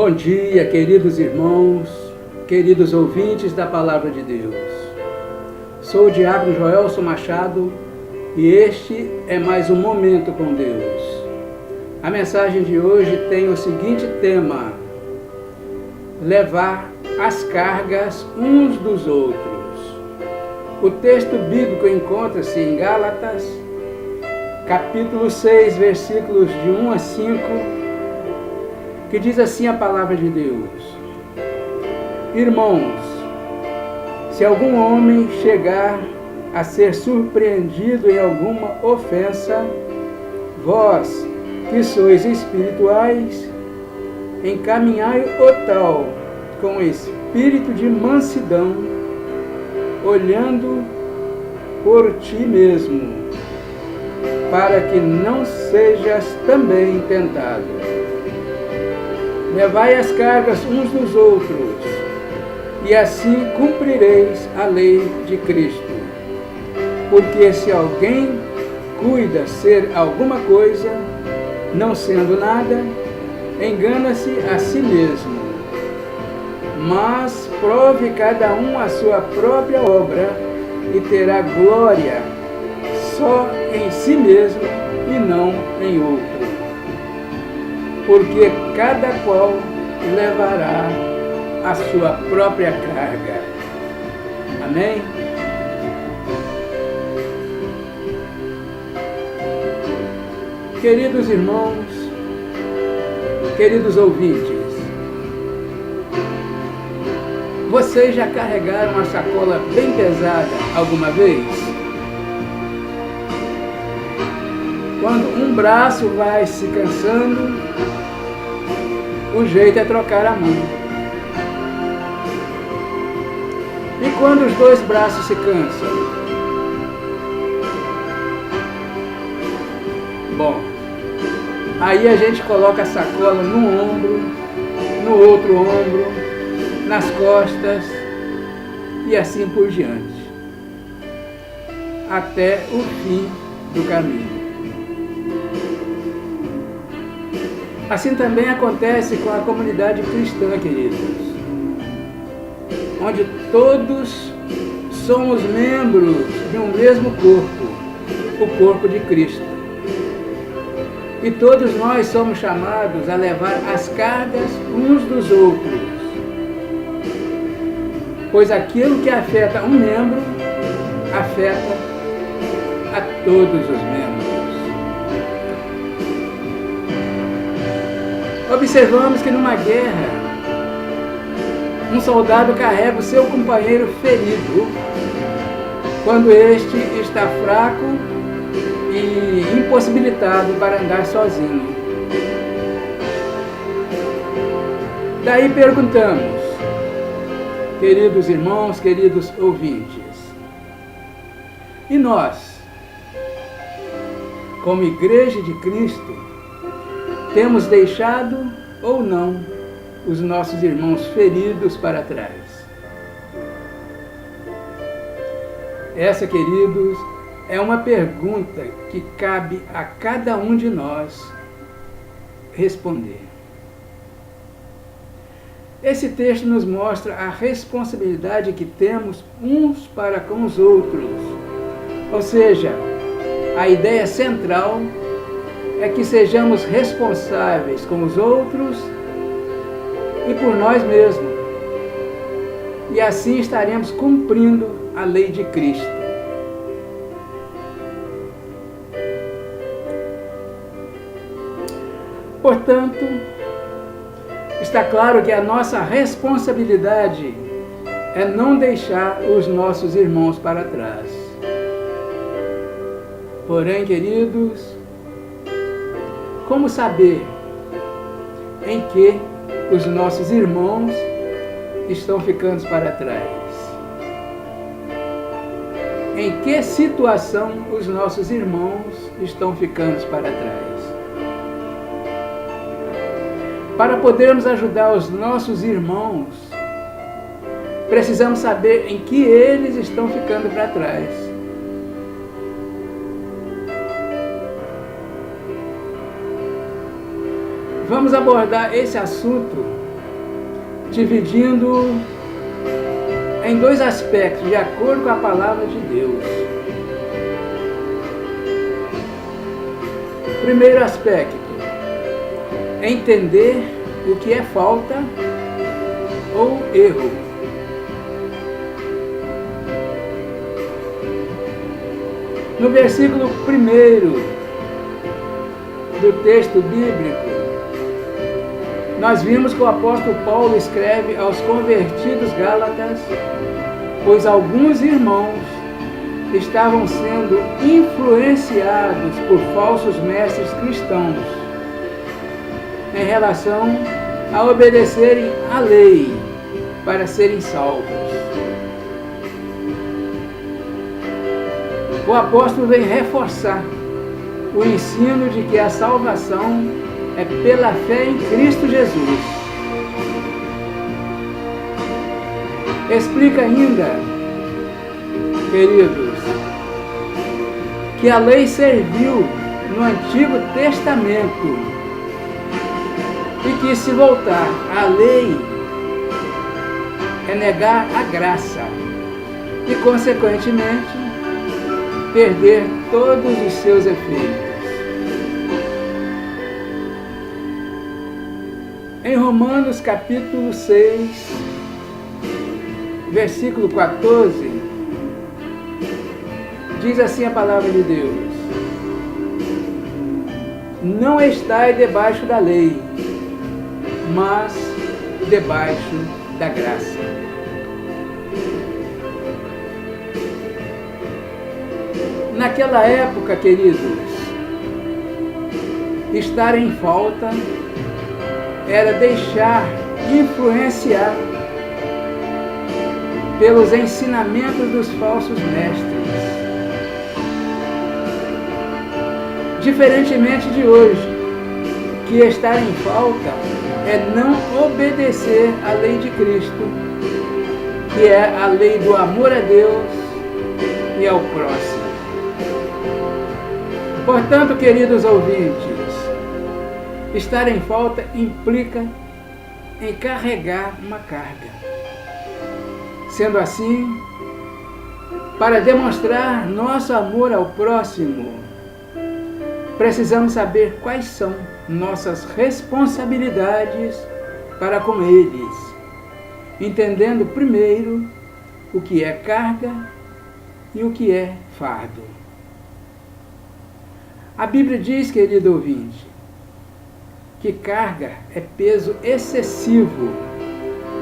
Bom dia, queridos irmãos, queridos ouvintes da Palavra de Deus. Sou o diácono Joelson Machado e este é mais um Momento com Deus. A mensagem de hoje tem o seguinte tema: levar as cargas uns dos outros. O texto bíblico encontra-se em Gálatas, capítulo 6, versículos de 1 a 5, que diz assim a palavra de Deus: Irmãos, se algum homem chegar a ser surpreendido em alguma ofensa, vós, que sois espirituais, encaminhai-o tal com espírito de mansidão, olhando por ti mesmo, para que não sejas também tentado. Levai as cargas uns dos outros, e assim cumprireis a lei de Cristo. Porque se alguém cuida ser alguma coisa, não sendo nada, engana-se a si mesmo. Mas prove cada um a sua própria obra, e terá glória só em si mesmo e não em outro. Porque cada qual levará a sua própria carga. Amém? Queridos irmãos, queridos ouvintes, vocês já carregaram uma sacola bem pesada alguma vez? Quando um braço vai se cansando, o jeito é trocar a mão. E quando os dois braços se cansam? Bom, aí a gente coloca a sacola no ombro, no outro ombro, nas costas e assim por diante, até o fim do caminho. Assim também acontece com a comunidade cristã, queridos, onde todos somos membros de um mesmo corpo, o corpo de Cristo. E todos nós somos chamados a levar as cargas uns dos outros, pois aquilo que afeta um membro, afeta a todos os membros. Observamos que numa guerra, um soldado carrega o seu companheiro ferido quando este está fraco e impossibilitado para andar sozinho. Daí perguntamos, queridos irmãos, queridos ouvintes, e nós, como Igreja de Cristo, temos deixado ou não os nossos irmãos feridos para trás? Essa, queridos, é uma pergunta que cabe a cada um de nós responder. Esse texto nos mostra a responsabilidade que temos uns para com os outros. Ou seja, a ideia central é que sejamos responsáveis com os outros e por nós mesmos. E assim estaremos cumprindo a lei de Cristo. Portanto, está claro que a nossa responsabilidade é não deixar os nossos irmãos para trás. Porém, queridos, como saber em que os nossos irmãos estão ficando para trás? Em que situação os nossos irmãos estão ficando para trás? Para podermos ajudar os nossos irmãos, precisamos saber em que eles estão ficando para trás. Vamos abordar esse assunto dividindo em dois aspectos, de acordo com a palavra de Deus. Primeiro aspecto, entender o que é falta ou erro. No versículo 1 do texto bíblico, nós vimos que o apóstolo Paulo escreve aos convertidos gálatas, pois alguns irmãos estavam sendo influenciados por falsos mestres cristãos em relação a obedecerem à lei para serem salvos. O apóstolo vem reforçar o ensino de que a salvação é pela fé em Cristo Jesus. Explica ainda, queridos, que a lei serviu no Antigo Testamento e que se voltar à lei é negar a graça e, consequentemente, perder todos os seus efeitos. Em Romanos capítulo 6, versículo 14, diz assim a palavra de Deus: não estai debaixo da lei, mas debaixo da graça. Naquela época, queridos, estar em falta era deixar influenciar pelos ensinamentos dos falsos mestres. Diferentemente de hoje, que estar em falta é não obedecer à lei de Cristo, que é a lei do amor a Deus e ao próximo. Portanto, queridos ouvintes, estar em falta implica em carregar uma carga. Sendo assim, para demonstrar nosso amor ao próximo, precisamos saber quais são nossas responsabilidades para com eles, entendendo primeiro o que é carga e o que é fardo. A Bíblia diz, querido ouvinte, que carga é peso excessivo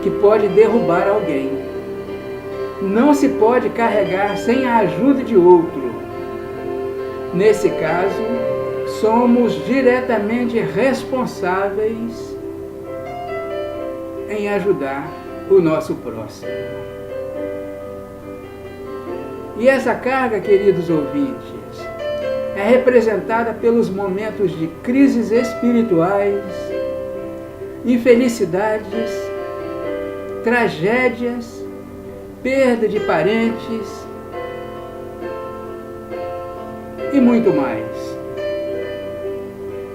que pode derrubar alguém. Não se pode carregar sem a ajuda de outro. Nesse caso, somos diretamente responsáveis em ajudar o nosso próximo. E essa carga, queridos ouvintes, é representada pelos momentos de crises espirituais, infelicidades, tragédias, perda de parentes e muito mais.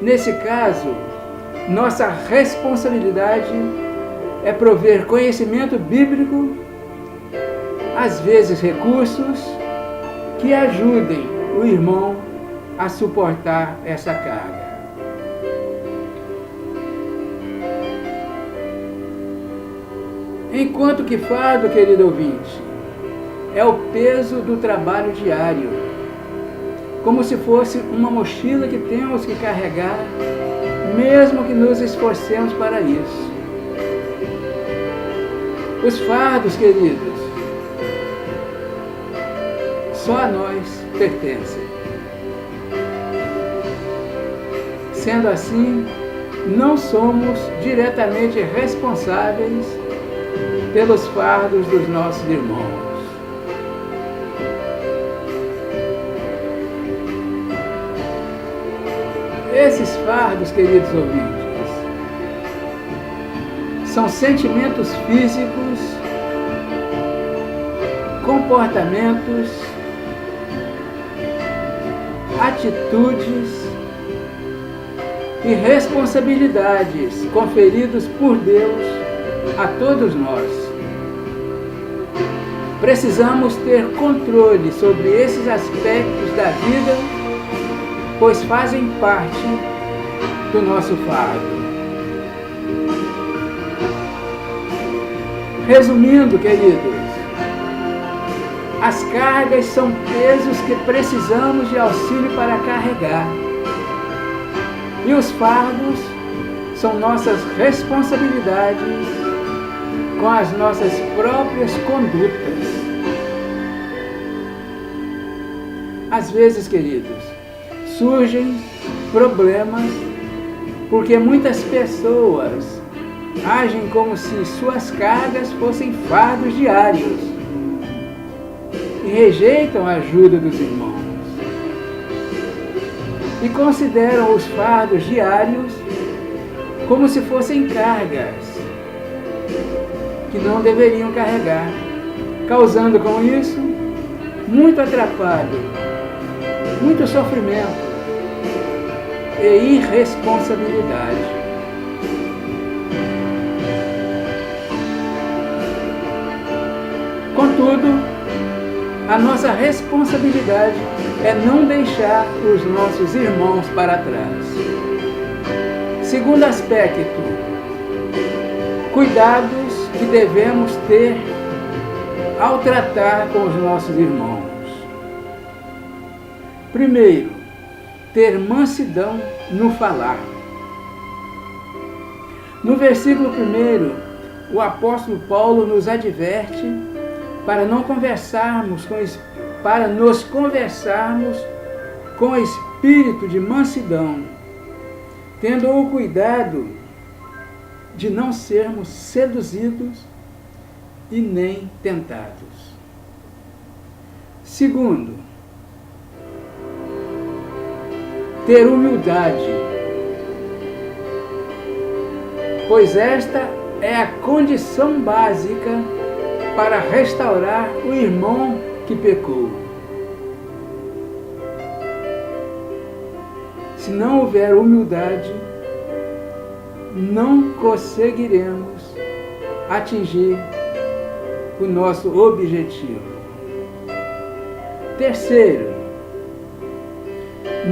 Nesse caso, nossa responsabilidade é prover conhecimento bíblico, às vezes recursos, que ajudem o irmão a suportar essa carga. Enquanto que fardo, querido ouvinte, é o peso do trabalho diário, como se fosse uma mochila que temos que carregar, mesmo que nos esforcemos para isso. Os fardos, queridos, só a nós pertencem. Sendo assim, não somos diretamente responsáveis pelos fardos dos nossos irmãos. Esses fardos, queridos ouvintes, são sentimentos físicos, comportamentos, atitudes e responsabilidades conferidos por Deus a todos nós. Precisamos ter controle sobre esses aspectos da vida, pois fazem parte do nosso fardo. Resumindo, queridos, as cargas são pesos que precisamos de auxílio para carregar. E os fardos são nossas responsabilidades com as nossas próprias condutas. Às vezes, queridos, surgem problemas porque muitas pessoas agem como se suas cargas fossem fardos diários e rejeitam a ajuda dos irmãos e consideram os fardos diários como se fossem cargas que não deveriam carregar, causando com isso muito atrapalho, muito sofrimento e irresponsabilidade. Contudo, a nossa responsabilidade é não deixar os nossos irmãos para trás. Segundo aspecto, cuidados que devemos ter ao tratar com os nossos irmãos. Primeiro, ter mansidão no falar. No versículo 1, o apóstolo Paulo nos adverte para nos conversarmos com espírito de mansidão, tendo o cuidado de não sermos seduzidos e nem tentados. Segundo, ter humildade, pois esta é a condição básica para restaurar o irmão que pecou. Se não houver humildade, não conseguiremos atingir o nosso objetivo. Terceiro,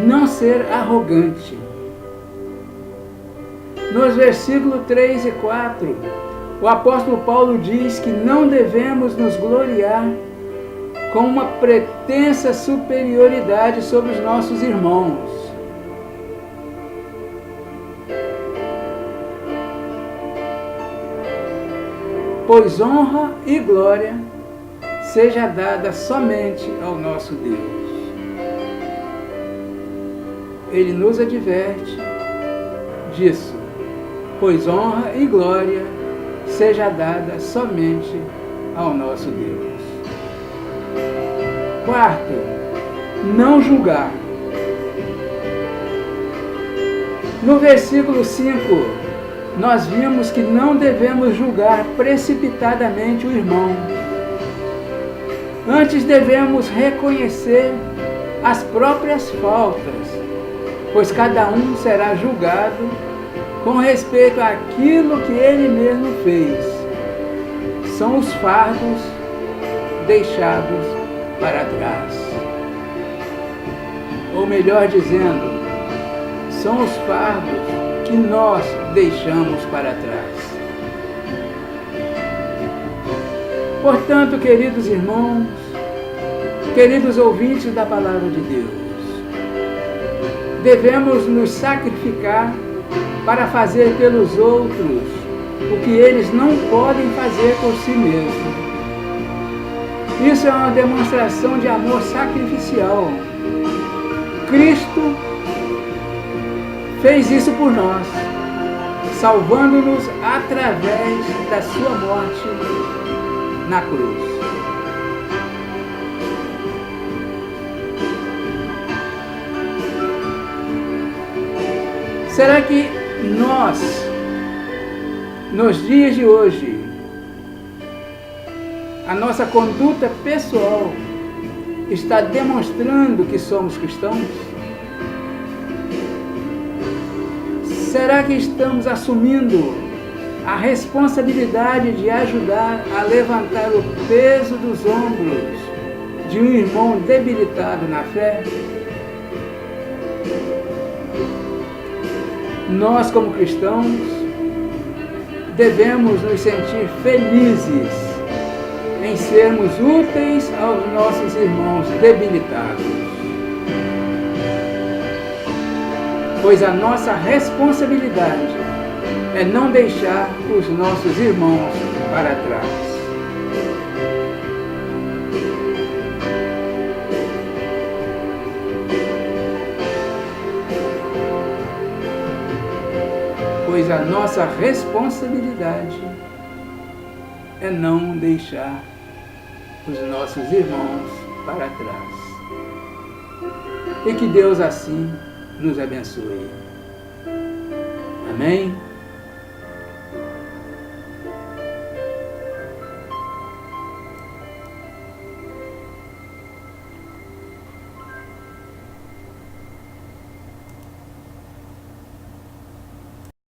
não ser arrogante. Nos versículos 3 e 4, o apóstolo Paulo diz que não devemos nos gloriar com uma pretensa superioridade sobre os nossos irmãos. Pois honra e glória seja dada somente ao nosso Deus. Ele nos adverte disso, pois honra e glória seja dada somente ao nosso Deus. Quarto, não julgar. No versículo 5, nós vimos que não devemos julgar precipitadamente o irmão. Antes devemos reconhecer as próprias faltas, pois cada um será julgado com respeito àquilo que ele mesmo fez. São os fardos deixados para trás. Ou melhor dizendo, são os fardos que nós deixamos para trás. Portanto, queridos irmãos, queridos ouvintes da Palavra de Deus, devemos nos sacrificar para fazer pelos outros o que eles não podem fazer por si mesmos. Isso é uma demonstração de amor sacrificial. Cristo fez isso por nós, salvando-nos através da sua morte na cruz. Será que nós, nos dias de hoje, a nossa conduta pessoal está demonstrando que somos cristãos? Será que estamos assumindo a responsabilidade de ajudar a levantar o peso dos ombros de um irmão debilitado na fé? Nós, como cristãos, devemos nos sentir felizes em sermos úteis aos nossos irmãos debilitados, pois a nossa responsabilidade é não deixar os nossos irmãos para trás. Pois a nossa responsabilidade é não deixar os nossos irmãos para trás. E que Deus assim nos abençoe. Amém?